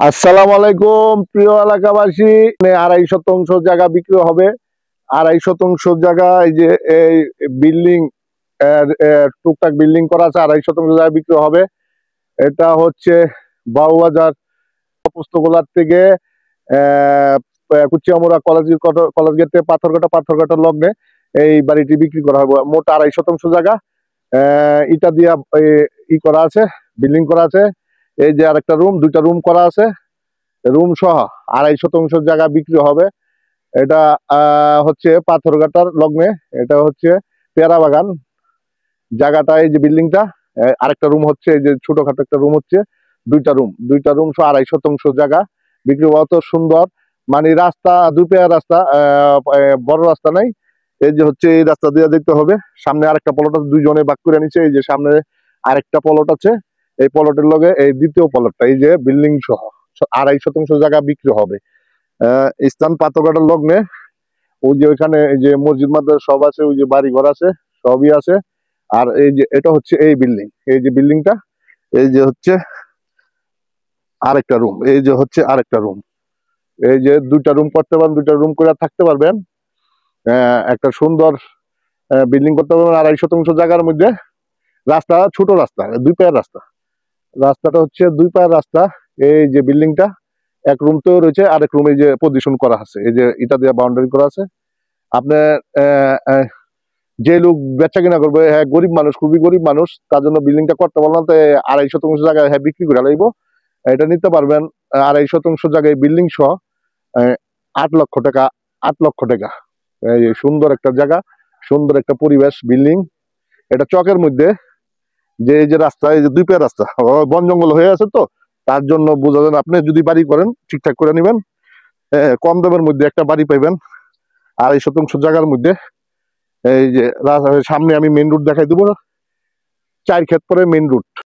আসসালামু আলাইকুম প্রিয় এলাকাবাসী। 2.5 শতাংশ জায়গা বিক্রি হবে। 2.5 শতাংশ জায়গা, এই যে এই বিল্ডিং, টুকটাক বিল্ডিং করা আছে। 2.5 শতাংশ জায়গা বিক্রি হবে। এটা হচ্ছে বাউবাজার পুস্তকালয় থেকে কুচিয়ামুড়া কলেজ গেট থেকে পাথরঘাটার লগ্নে এই বাড়িটি বিক্রি করা হবে। মোট 2.5 শতাংশ জায়গা ইটা দিয়া ই করা আছে, বিল্ডিং করা আছে। এই যে আরেকটা রুম, 2টা রুম করা আছে। রুম সহ 2.5 শতাংশ জায়গা বিক্রি হবে। এটা হচ্ছে পাথরঘাটার লগ্নে। এটা হচ্ছে পেয়ারা বাগান জায়গাটা। এই যে বিল্ডিংটা, আরেকটা রুম হচ্ছে, এই যে ছোটখাটো একটা রুম হচ্ছে। 2টা রুম সহ 2.5 শতাংশ জায়গা বিক্রি হবে। অত সুন্দর, মানে রাস্তা দুপেয়ার রাস্তা, বড় রাস্তা নাই। এই যে হচ্ছে এই রাস্তা দিয়ে দেখতে হবে। সামনে আরেকটা প্লট আছে, দুইজনে ভাগ করে নিচ্ছে। এই যে সামনে আরেকটা প্লট আছে, এই প্লটের লগে এই দ্বিতীয় প্লটটা, এই যে বিল্ডিং সহ 2.5 শতাংশ জায়গা বিক্রি হবে। স্থান পাথরঘাটার লগ্নে। ওই যে ওইখানে এই যে মসজিদ মাদ্রাসা সব আছে, ওই যে বাড়ি ঘর আছে, সবই আছে। আর এই যে এটা হচ্ছে এই বিল্ডিং, এই যে বিল্ডিংটা, এই যে হচ্ছে আরেকটা রুম, এই যে হচ্ছে আরেকটা রুম। এই যে 2টা রুম করতে পারেন, 2টা রুম করে থাকতে পারবেন। একটা সুন্দর বিল্ডিং করতে পারবেন 2.5 শতাংশ জায়গার মধ্যে। রাস্তা ছোট রাস্তা, 2 পায়ের রাস্তা। রাস্তাটা হচ্ছে 2 পায়ের রাস্তা। এই যে বিল্ডিংটা, এক রুম তো রয়েছে, আরেক রুমে যে পজিশন করা আছে, এই যে এটা দিয়ে বাউন্ডারি করা আছে। আপনার যে লোক বেচা কিনা করবে, হ্যাঁ গরিব মানুষ, খুবই গরিব মানুষ, তার জন্য বিল্ডিংটা করতে পারলাম। তো 2.5 শতাংশ জায়গায় হ্যাঁ বিক্রি করে লাগবো। এটা নিতে পারবেন 2.5 শতাংশ জায়গায় বিল্ডিং সহ 8 লক্ষ টাকা। 8 লক্ষ টাকা। এই সুন্দর একটা জায়গা, সুন্দর একটা পরিবেশ, বিল্ডিং। এটা চকের মধ্যে, যে এই যে রাস্তা, এই যে 2 পায়ের রাস্তা, বন জঙ্গল হয়ে আছে তো, তার জন্য বোঝা যায়। আপনি যদি বাড়ি করেন ঠিকঠাক করে নেবেন, কম দামের মধ্যে একটা বাড়ি পাইবেন 2.5 শতাংশ জায়গার মধ্যে। এই যে সামনে আমি মেন রুট দেখাই দেবো, 4 ক্ষেত পরে মেন রুট।